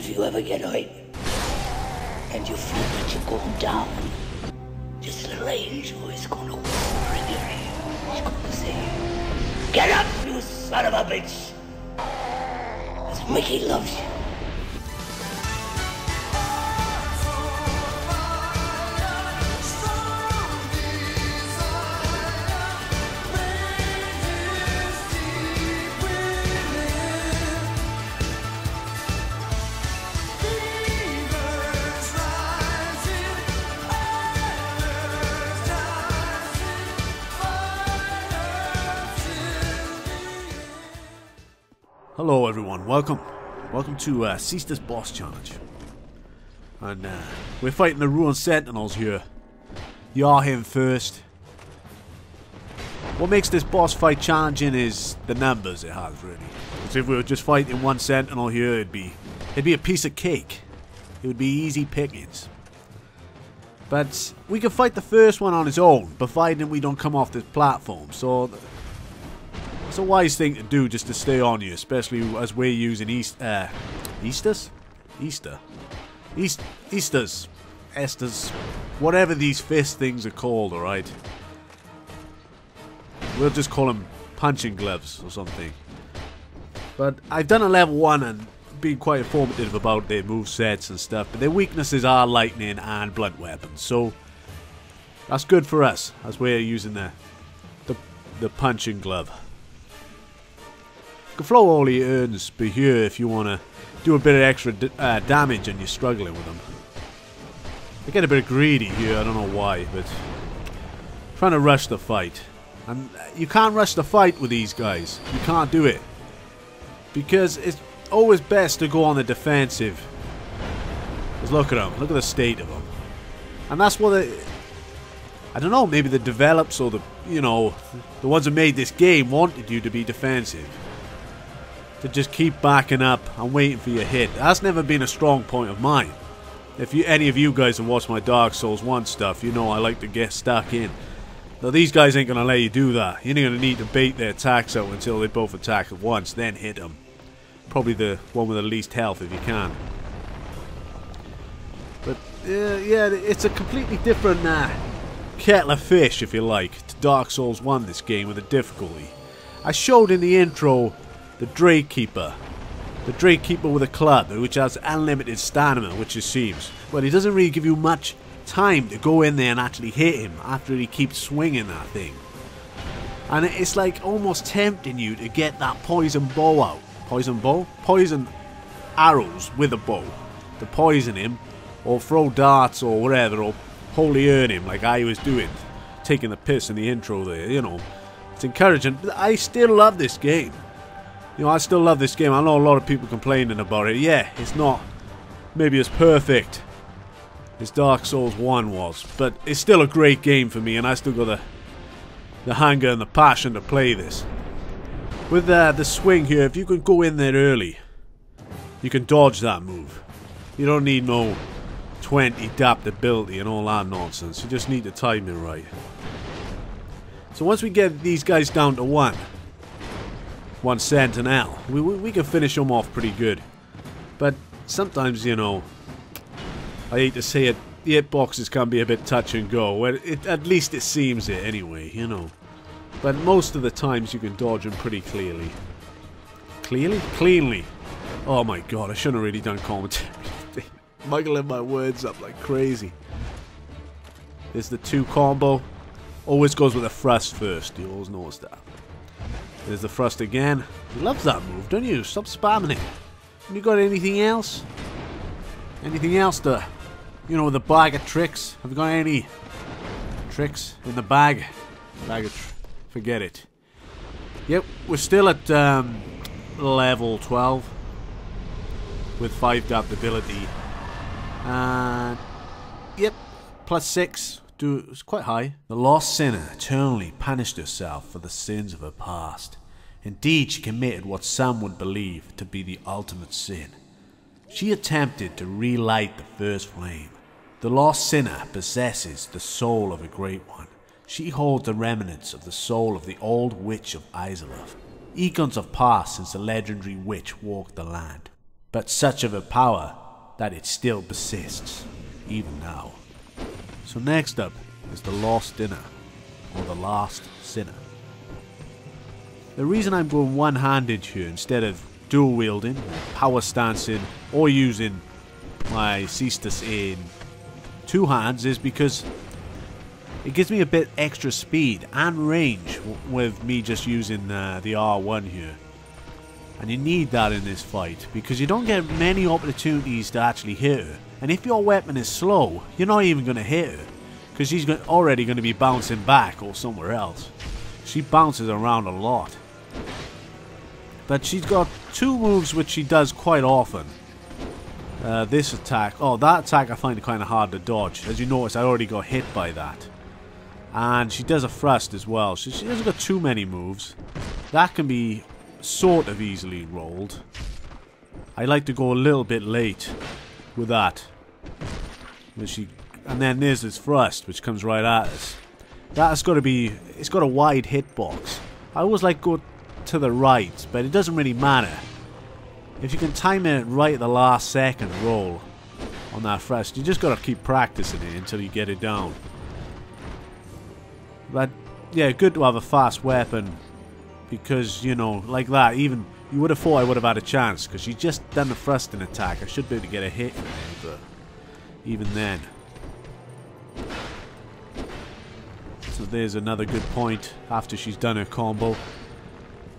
if you ever get hurt and you feel that you're going down, this little angel is gonna whisper in your ear. He's gonna say, "Get up, you son of a bitch! 'Cause Mickey loves you." Hello everyone, welcome to Caestus boss challenge, and we're fighting the Ruin Sentinels here. You are him first. What makes this boss fight challenging is the numbers it has, really. Because if we were just fighting one Sentinel here, it'd be a piece of cake. It would be easy pickings. But we can fight the first one on his own, providing we don't come off this platform. So it's a wise thing to do, just to stay on you, especially as we're using Estus, whatever these fist things are called, alright? We'll just call them punching gloves or something. But I've done a level 1 and been quite informative about their movesets and stuff, but their weaknesses are lightning and blunt weapons, so that's good for us as we're using the punching glove. You can throw all your urns per here if you want to do a bit of extra damage and you're struggling with them. I get a bit greedy here, I don't know why, but I'm trying to rush the fight. And you can't rush the fight with these guys. You can't do it. Because it's always best to go on the defensive. Just look at them, look at the state of them. And that's what I don't know, maybe the developers or the ones that made this game wanted you to be defensive. To just keep backing up and waiting for your hit. That's never been a strong point of mine. If any of you guys have watched my Dark Souls 1 stuff, you know I like to get stuck in. Now these guys ain't gonna let you do that. You're gonna need to bait their attacks out until they both attack at once, then hit them. Probably the one with the least health if you can. But yeah, it's a completely different kettle of fish, if you like, to Dark Souls 1, this game, with the difficulty. I showed in the intro the Drake Keeper. The Drake Keeper with a club, which has unlimited stamina, which it seems. But he doesn't really give you much time to go in there and actually hit him after he keeps swinging that thing. And it's like almost tempting you to get that poison bow out. Poison bow? Poison arrows with a bow. To poison him, or throw darts or whatever, or holy earn him like I was doing. Taking the piss in the intro there, you know. It's encouraging, but I still love this game. You know, I still love this game. I know a lot of people complaining about it. Yeah, it's not maybe as perfect as Dark Souls 1 was, but it's still a great game for me, and I still got the hunger and the passion to play this. With the swing here, if you can go in there early, you can dodge that move. You don't need no 20 adaptability and all that nonsense. You just need to time it right. So once we get these guys down to one Sentinel, we can finish them off pretty good. But sometimes, you know, I hate to say it, the hitboxes can be a bit touch and go. Well, at least it seems it anyway, you know. But most of the times you can dodge them pretty clearly. Cleanly. Oh my god, I shouldn't have really done commentary. Muggling my words up like crazy. There's the 2 combo. Always goes with a thrust first. You always notice that. There's the thrust again. You love that move, don't you? Stop spamming it. Have you got anything else? Anything else to, you know, with a bag of tricks? Have you got any tricks in the bag? Forget it. Yep, we're still at level 12 with 5 adaptability. Yep, +6. It's quite high. The lost sinner eternally punished herself for the sins of her past. Indeed, she committed what some would believe to be the ultimate sin. She attempted to relight the first flame. The lost sinner possesses the soul of a great one. She holds the remnants of the soul of the old witch of Isilov. Eons have passed since the legendary witch walked the land. but such of a power that it still persists, even now. So next up is the Lost Dinner, or the Last Sinner. The reason I'm going one-handed here instead of dual wielding, power stancing, or using my Caestus in two hands is because it gives me a bit extra speed and range with me just using the R1 here. And you need that in this fight because you don't get many opportunities to actually hit her. And if your weapon is slow, you're not even going to hit her because she's already going to be bouncing back or somewhere else. She bounces around a lot. But she's got two moves which she does quite often. This attack, that attack I find it kind of hard to dodge. As you notice, I already got hit by that. And she does a thrust as well. So she hasn't got too many moves. That can be sort of easily rolled. I like to go a little bit late with that. And then there's this thrust, which comes right at us. That's got to be, it's got a wide hitbox. I always like go to the right, but it doesn't really matter. If you can time it right at the last second roll on that thrust, you just got to keep practicing it until you get it down. But yeah, good to have a fast weapon because, you know, like that, even you would have thought I would have had a chance because she just done the thrusting attack. I should be able to get a hit in there, but even then. So there's another good point after she's done her combo.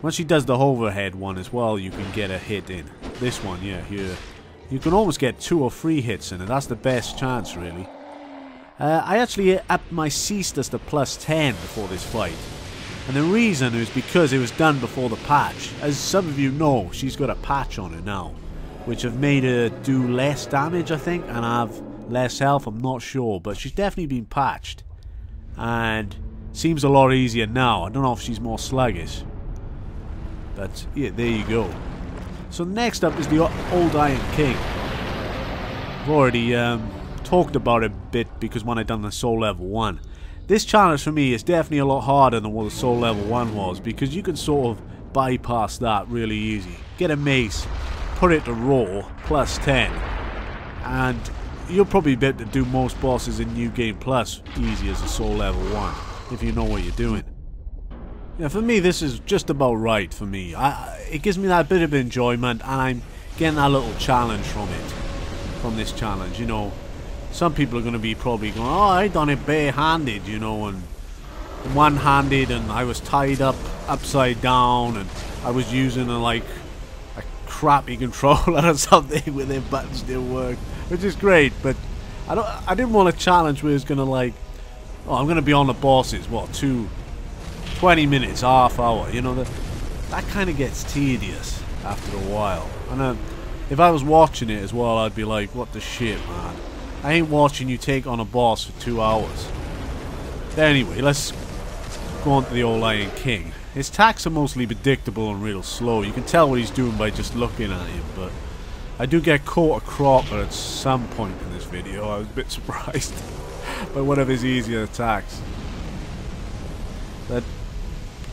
Once she does the overhead one as well, you can get a hit in. This one, yeah, here. You can almost get 2 or 3 hits in it. That's the best chance, really. I actually upped my Caestus to +10 before this fight. And the reason is because it was done before the patch. As some of you know, she's got a patch on her now, which have made her do less damage, I think, and have less health, I'm not sure. But she's definitely been patched. And seems a lot easier now. I don't know if she's more sluggish. But yeah, there you go. So next up is the Old Iron King. I've already talked about it a bit because when I done the Soul Level 1. This challenge for me is definitely a lot harder than what the Soul Level 1 was because you can sort of bypass that really easy. Get a mace, put it to raw, +10, and you'll probably be able to do most bosses in New Game Plus easy as a Soul Level 1 if you know what you're doing. Yeah, for me this is just about right for me. It gives me that bit of enjoyment and I'm getting that little challenge from it. From this challenge, you know. Some people are going to be probably going, oh, I done it barehanded, you know, and one-handed, and I was tied up upside down, and I was using a crappy controller or something with their buttons didn't work, which is great. But I didn't want a challenge where it's going to I'm going to be on the bosses, what, 20 minutes, half hour, you know, that kind of gets tedious after a while. And if I was watching it as well, I'd be like, what the shit, man. I ain't watching you take on a boss for 2 hours. But anyway, let's go on to the Old Iron King. His attacks are mostly predictable and real slow. You can tell what he's doing by just looking at him, but I do get caught a cropper at some point in this video. I was a bit surprised by one of his easier attacks. But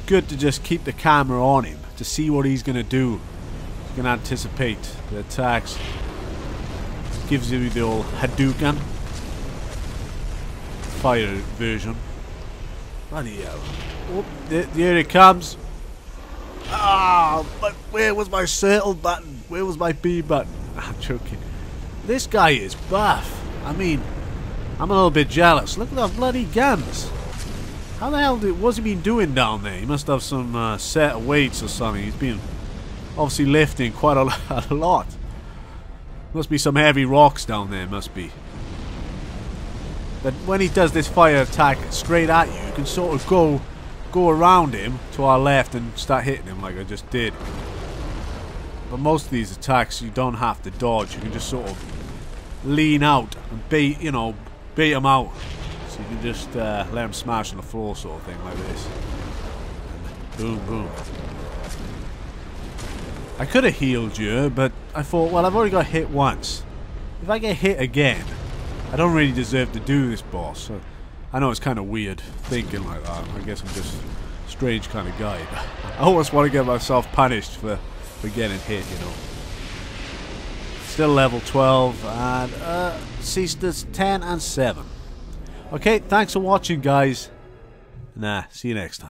good to just keep the camera on him to see what he's going to do. You can anticipate the attacks. Gives you the old Hadouken fire version. Bloody hell. Oh, there it comes. Ah, but where was my circle button? Where was my B button? I'm joking. This guy is buff. I mean, I'm a little bit jealous. Look at those bloody guns. How the hell what's he been doing down there? He must have some set of weights or something. He's been obviously lifting quite a lot. Must be some heavy rocks down there, must be. But when he does this fire attack straight at you, you can sort of go around him to our left and start hitting him like I just did. But most of these attacks you don't have to dodge. You can just sort of lean out and bait him out. So you can just let him smash on the floor sort of thing like this. And boom, boom. I could have healed you, but I thought, well, I've already got hit once. If I get hit again, I don't really deserve to do this boss. So I know it's kind of weird thinking like that. I guess I'm just a strange kind of guy. But I always want to get myself punished for getting hit, you know. Still level 12. And Caestus 10 and 7. Okay, thanks for watching, guys. See you next time.